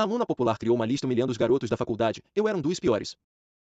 A aluna popular criou uma lista humilhando os garotos da faculdade. Eu era um dos piores.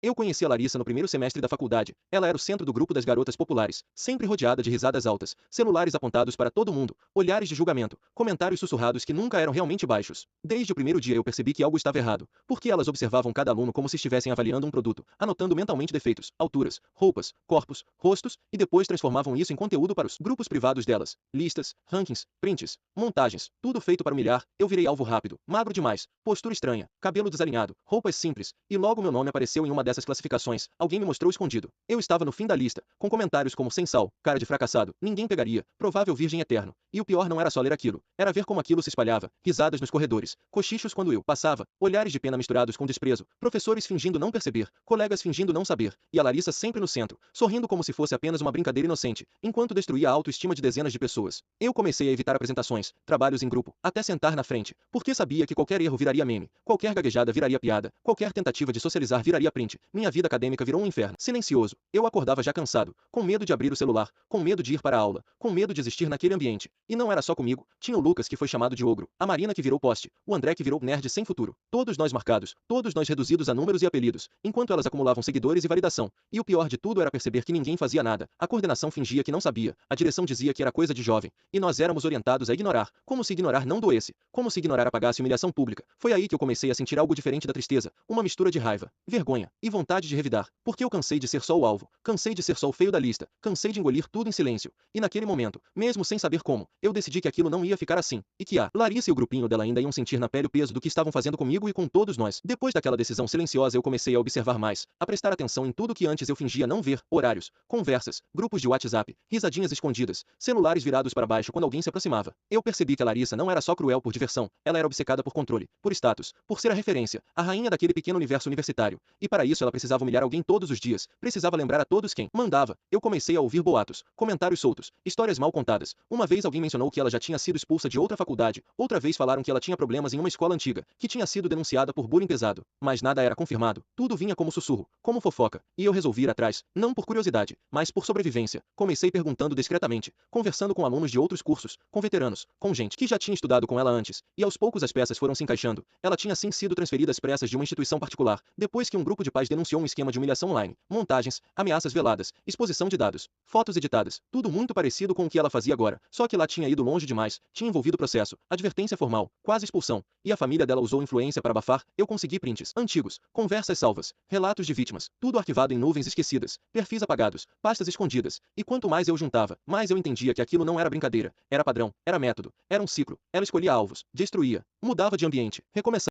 Eu conheci a Larissa no primeiro semestre da faculdade. Ela era o centro do grupo das garotas populares, sempre rodeada de risadas altas, celulares apontados para todo mundo, olhares de julgamento, comentários sussurrados que nunca eram realmente baixos. Desde o primeiro dia eu percebi que algo estava errado, porque elas observavam cada aluno como se estivessem avaliando um produto, anotando mentalmente defeitos, alturas, roupas, corpos, rostos, e depois transformavam isso em conteúdo para os grupos privados delas. Listas, rankings, prints, montagens, tudo feito para humilhar. Eu virei alvo rápido, magro demais, postura estranha, cabelo desalinhado, roupas simples, e logo meu nome apareceu em uma dessas classificações. Alguém me mostrou escondido. Eu estava no fim da lista, com comentários como sem sal, cara de fracassado, ninguém pegaria, provável virgem eterno. E o pior não era só ler aquilo, era ver como aquilo se espalhava, risadas nos corredores, cochichos quando eu passava, olhares de pena misturados com desprezo, professores fingindo não perceber, colegas fingindo não saber, e a Larissa sempre no centro, sorrindo como se fosse apenas uma brincadeira inocente, enquanto destruía a autoestima de dezenas de pessoas. Eu comecei a evitar apresentações, trabalhos em grupo, até sentar na frente, porque sabia que qualquer erro viraria meme, qualquer gaguejada viraria piada, qualquer tentativa de socializar viraria print. Minha vida acadêmica virou um inferno. Silencioso. Eu acordava já cansado, com medo de abrir o celular, com medo de ir para a aula, com medo de existir naquele ambiente. E não era só comigo. Tinha o Lucas que foi chamado de ogro, a Marina que virou poste, o André que virou nerd sem futuro. Todos nós marcados, todos nós reduzidos a números e apelidos, enquanto elas acumulavam seguidores e validação. E o pior de tudo era perceber que ninguém fazia nada. A coordenação fingia que não sabia, a direção dizia que era coisa de jovem, e nós éramos orientados a ignorar, como se ignorar não doesse, como se ignorar apagasse humilhação pública. Foi aí que eu comecei a sentir algo diferente da tristeza, uma mistura de raiva, vergonha e vontade de revidar, porque eu cansei de ser só o alvo, cansei de ser só o feio da lista, cansei de engolir tudo em silêncio. E naquele momento, mesmo sem saber como, eu decidi que aquilo não ia ficar assim, e que a Larissa e o grupinho dela ainda iam sentir na pele o peso do que estavam fazendo comigo e com todos nós. Depois daquela decisão silenciosa eu comecei a observar mais, a prestar atenção em tudo que antes eu fingia não ver, horários, conversas, grupos de WhatsApp, risadinhas escondidas, celulares virados para baixo quando alguém se aproximava. Eu percebi que a Larissa não era só cruel por diversão, ela era obcecada por controle, por status, por ser a referência, a rainha daquele pequeno universo universitário, e para isso ela precisava humilhar alguém todos os dias, precisava lembrar a todos quem mandava. Eu comecei a ouvir boatos, comentários soltos, histórias mal contadas. Uma vez alguém mencionou que ela já tinha sido expulsa de outra faculdade, outra vez falaram que ela tinha problemas em uma escola antiga, que tinha sido denunciada por bullying pesado, mas nada era confirmado, tudo vinha como sussurro, como fofoca, e eu resolvi ir atrás, não por curiosidade, mas por sobrevivência. Comecei perguntando discretamente, conversando com alunos de outros cursos, com veteranos, com gente que já tinha estudado com ela antes, e aos poucos as peças foram se encaixando. Ela tinha sim sido transferida às pressas de uma instituição particular, depois que um grupo de pais denunciou um esquema de humilhação online, montagens, ameaças veladas, exposição de dados, fotos editadas, tudo muito parecido com o que ela fazia agora, só que lá tinha ido longe demais, tinha envolvido processo, advertência formal, quase expulsão, e a família dela usou influência para abafar. Eu consegui prints antigos, conversas salvas, relatos de vítimas, tudo arquivado em nuvens esquecidas, perfis apagados, pastas escondidas, e quanto mais eu juntava, mais eu entendia que aquilo não era brincadeira, era padrão, era método, era um ciclo. Ela escolhia alvos, destruía, mudava de ambiente, recomeçava.